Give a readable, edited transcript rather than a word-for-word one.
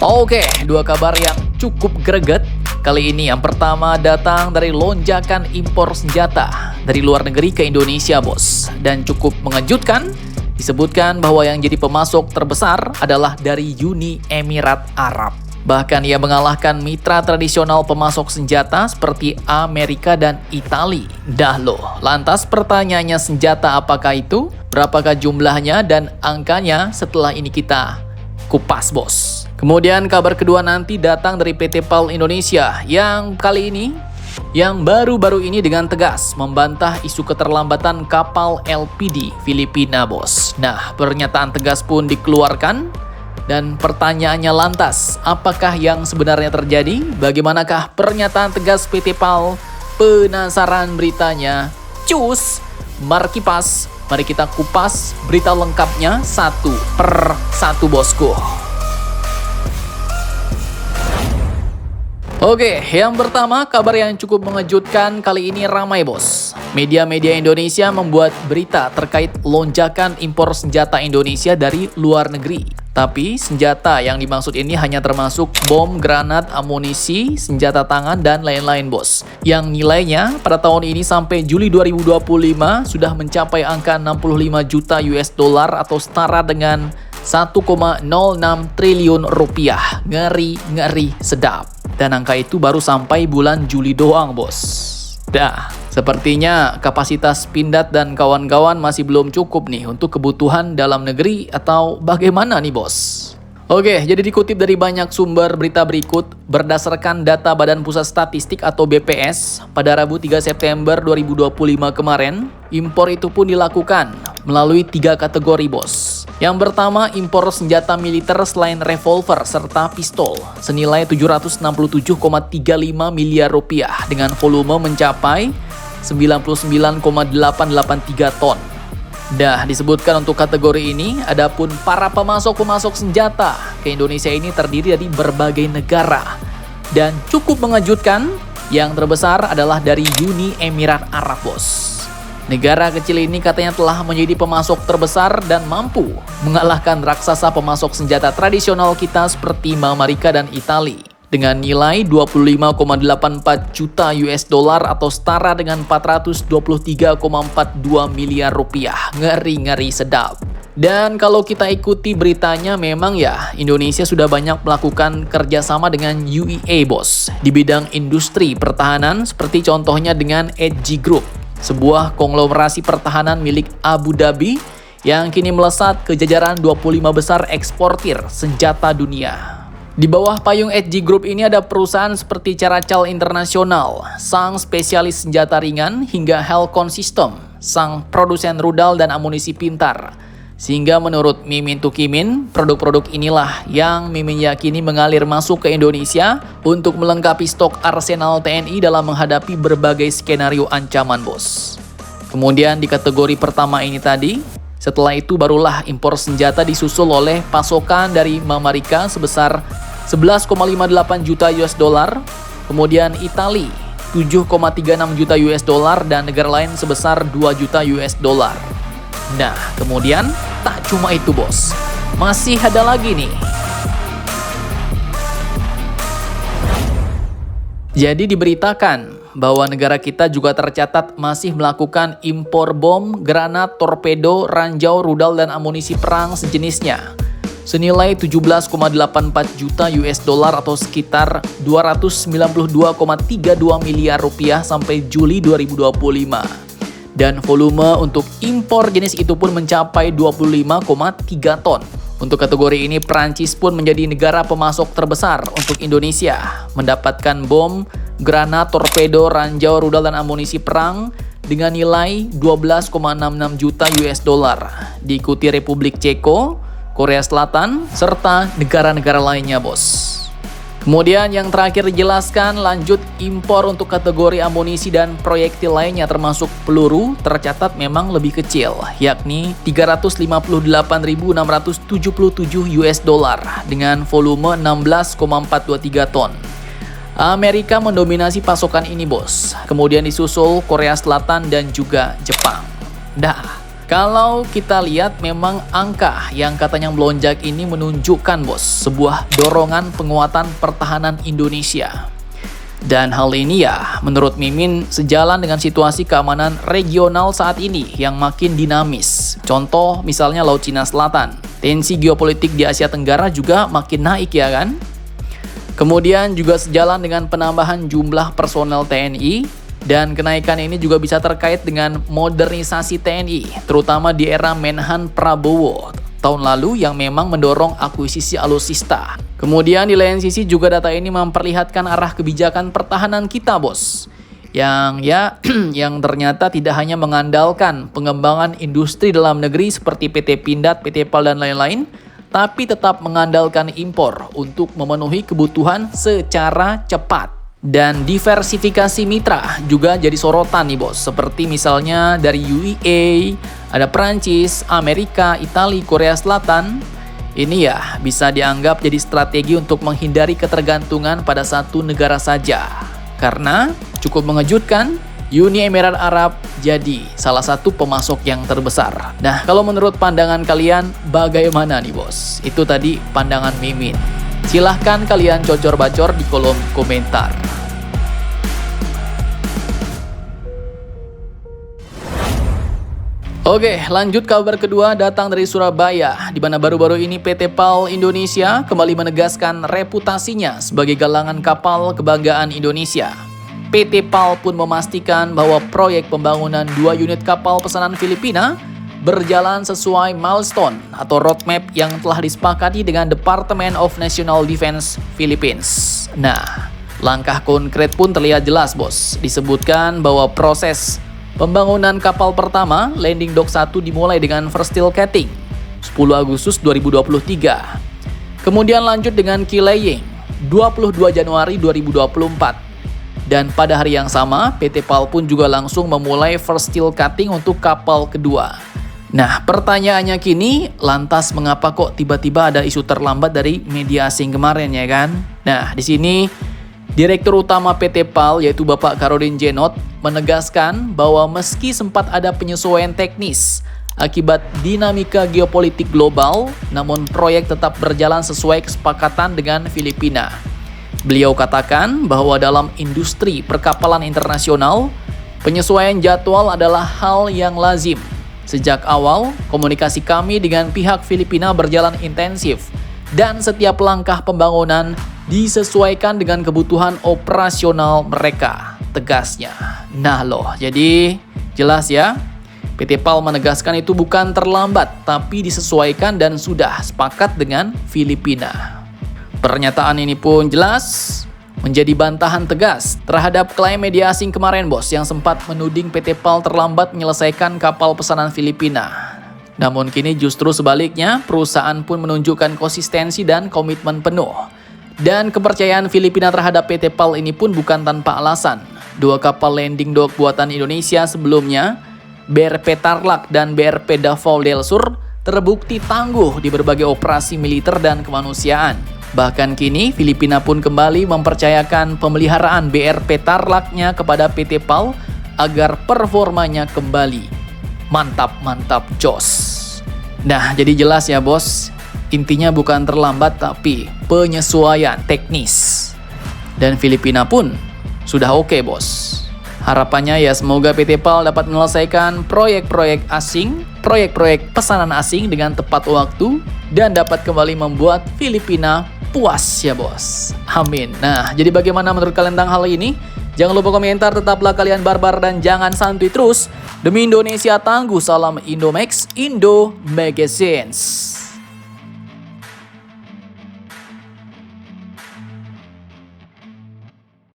Oke, dua kabar yang cukup greget. Kali ini yang pertama datang dari lonjakan impor senjata dari luar negeri ke Indonesia, bos. Dan cukup mengejutkan, disebutkan bahwa yang jadi pemasok terbesar adalah dari Uni Emirat Arab. Bahkan ia mengalahkan mitra tradisional pemasok senjata seperti Amerika dan Italia. Dah loh, lantas pertanyaannya senjata apakah itu? Berapakah jumlahnya dan angkanya? Setelah ini kita kupas, bos. Kemudian kabar kedua nanti datang dari PT PAL Indonesia yang kali ini baru-baru ini dengan tegas membantah isu keterlambatan kapal LPD Filipina, bos. Nah, pernyataan tegas pun dikeluarkan dan pertanyaannya lantas, apakah yang sebenarnya terjadi? Bagaimanakah pernyataan tegas PT PAL? Penasaran beritanya? Cus, Markipas, mari kita kupas berita lengkapnya satu per satu, bosku. Oke, yang pertama kabar yang cukup mengejutkan kali ini ramai, bos. Media-media Indonesia membuat berita terkait lonjakan impor senjata Indonesia dari luar negeri. Tapi senjata yang dimaksud ini hanya termasuk bom, granat, amunisi, senjata tangan, dan lain-lain, bos. Yang nilainya pada tahun ini sampai Juli 2025 sudah mencapai angka 65 juta US dollar atau setara dengan 1,06 triliun rupiah. Ngeri sedap. Dan angka itu baru sampai bulan Juli doang, bos. Dah, sepertinya kapasitas Pindad dan kawan-kawan masih belum cukup nih untuk kebutuhan dalam negeri atau bagaimana nih, bos? Oke, jadi dikutip dari banyak sumber berita berikut, berdasarkan data Badan Pusat Statistik atau BPS, pada Rabu 3 September 2025 kemarin, impor itu pun dilakukan melalui 3 kategori, bos. Yang pertama, impor senjata militer selain revolver serta pistol senilai 767,35 miliar rupiah dengan volume mencapai 99,883 ton. Dah disebutkan untuk kategori ini, adapun para pemasok senjata ke Indonesia ini terdiri dari berbagai negara. Dan cukup mengejutkan, yang terbesar adalah dari Uni Emirat Arab, bos. Negara kecil ini katanya telah menjadi pemasok terbesar dan mampu mengalahkan raksasa pemasok senjata tradisional kita seperti Amerika dan Italia. Dengan nilai 25,84 juta US dollar atau setara dengan 423,42 miliar rupiah. Ngeri sedap. Dan kalau kita ikuti beritanya, memang ya Indonesia sudah banyak melakukan kerjasama dengan UEA, bos, di bidang industri pertahanan seperti contohnya dengan Edgy Group, sebuah konglomerasi pertahanan milik Abu Dhabi yang kini melesat ke jajaran 25 besar eksportir senjata dunia. Di bawah payung Edgy Group ini ada perusahaan seperti Caracal International, sang spesialis senjata ringan, hingga Helcon System, sang produsen rudal dan amunisi pintar. Sehingga menurut Mimin Tukimin, produk-produk inilah yang Mimin yakini mengalir masuk ke Indonesia untuk melengkapi stok arsenal TNI dalam menghadapi berbagai skenario ancaman, bos. Kemudian di kategori pertama ini tadi, setelah itu barulah impor senjata disusul oleh pasokan dari Amerika sebesar 11,58 juta US dollar, kemudian Italia 7,36 juta US dollar dan negara lain sebesar 2 juta US dollar. Nah, kemudian tak cuma itu, bos. Masih ada lagi nih. Jadi diberitakan bahwa negara kita juga tercatat masih melakukan impor bom, granat, torpedo, ranjau, rudal, dan amunisi perang sejenisnya senilai 17,84 juta US dollar atau sekitar 292,32 miliar rupiah sampai Juli 2025. Dan volume untuk impor jenis itu pun mencapai 25,3 ton. Untuk kategori ini, Prancis pun menjadi negara pemasok terbesar untuk Indonesia, mendapatkan bom, granat, torpedo, ranjau, rudal, dan amunisi perang dengan nilai 12,66 juta US dollar. Diikuti Republik Ceko, Korea Selatan, serta negara-negara lainnya, bos. Kemudian yang terakhir dijelaskan, lanjut impor untuk kategori amunisi dan proyektil lainnya termasuk peluru tercatat memang lebih kecil, yakni 358.677 US dollar dengan volume 16,423 ton. Amerika mendominasi pasokan ini, bos. Kemudian disusul Korea Selatan dan juga Jepang. Dah, Kalau kita lihat memang angka yang katanya melonjak ini menunjukkan bos sebuah dorongan penguatan pertahanan Indonesia. Dan hal ini ya menurut Mimin sejalan dengan situasi keamanan regional saat ini yang makin dinamis. Contoh misalnya Laut Cina Selatan. Tensi geopolitik di Asia Tenggara juga makin naik ya kan? Kemudian juga sejalan dengan penambahan jumlah personel TNI. Dan kenaikan ini juga bisa terkait dengan modernisasi TNI, terutama di era Menhan Prabowo tahun lalu yang memang mendorong akuisisi alutsista. Kemudian di lain sisi juga data ini memperlihatkan arah kebijakan pertahanan kita bos. Yang ternyata tidak hanya mengandalkan pengembangan industri dalam negeri seperti PT Pindad, PT PAL dan lain-lain, tapi tetap mengandalkan impor untuk memenuhi kebutuhan secara cepat. Dan diversifikasi mitra juga jadi sorotan nih bos, seperti misalnya dari UEA, ada Prancis, Amerika, Italia, Korea Selatan. Ini ya bisa dianggap jadi strategi untuk menghindari ketergantungan pada satu negara saja. Karena cukup mengejutkan, Uni Emirat Arab jadi salah satu pemasok yang terbesar. Nah, kalau menurut pandangan kalian bagaimana nih bos? Itu tadi pandangan Mimin. Silahkan kalian cocor-bacor di kolom komentar. Oke, lanjut kabar kedua datang dari Surabaya, di mana baru-baru ini PT PAL Indonesia kembali menegaskan reputasinya sebagai galangan kapal kebanggaan Indonesia. PT PAL pun memastikan bahwa proyek pembangunan 2 unit kapal pesanan Filipina berjalan sesuai milestone atau roadmap yang telah disepakati dengan Department of National Defense Philippines. Nah, langkah konkret pun terlihat jelas bos. Disebutkan bahwa proses pembangunan kapal pertama landing dock 1 dimulai dengan first steel cutting 10 Agustus 2023. Kemudian lanjut dengan key laying 22 Januari 2024. Dan pada hari yang sama, PT PAL pun juga langsung memulai first steel cutting untuk kapal kedua. Nah, pertanyaannya kini, lantas mengapa kok tiba-tiba ada isu terlambat dari media asing kemarin ya kan? Nah, di sini Direktur Utama PT PAL yaitu Bapak Karodin Jenot menegaskan bahwa meski sempat ada penyesuaian teknis akibat dinamika geopolitik global, namun proyek tetap berjalan sesuai kesepakatan dengan Filipina. Beliau katakan bahwa dalam industri perkapalan internasional, penyesuaian jadwal adalah hal yang lazim. Sejak awal, komunikasi kami dengan pihak Filipina berjalan intensif dan setiap langkah pembangunan disesuaikan dengan kebutuhan operasional mereka, tegasnya. Nah loh, jadi jelas ya, PT PAL menegaskan itu bukan terlambat, tapi disesuaikan dan sudah sepakat dengan Filipina. Pernyataan ini pun jelas menjadi bantahan tegas terhadap klaim media asing kemarin bos yang sempat menuding PT PAL terlambat menyelesaikan kapal pesanan Filipina. Namun kini justru sebaliknya, perusahaan pun menunjukkan konsistensi dan komitmen penuh. Dan kepercayaan Filipina terhadap PT PAL ini pun bukan tanpa alasan. 2 kapal landing dock buatan Indonesia sebelumnya, BRP Tarlac dan BRP Davao del Sur, terbukti tangguh di berbagai operasi militer dan kemanusiaan. Bahkan kini Filipina pun kembali mempercayakan pemeliharaan BRP Tarlac-nya kepada PT PAL agar performanya kembali mantap jos. Nah, jadi jelas ya bos, intinya bukan terlambat tapi penyesuaian teknis. Dan Filipina pun sudah oke bos. Harapannya ya semoga PT PAL dapat menyelesaikan proyek-proyek asing, proyek-proyek pesanan asing dengan tepat waktu dan dapat kembali membuat Filipina puas ya bos. Amin. Nah, jadi bagaimana menurut kalian tentang hal ini? Jangan lupa komentar, tetaplah kalian barbar dan jangan santuy terus. Demi Indonesia tangguh, salam Indomax, Indo Magazines.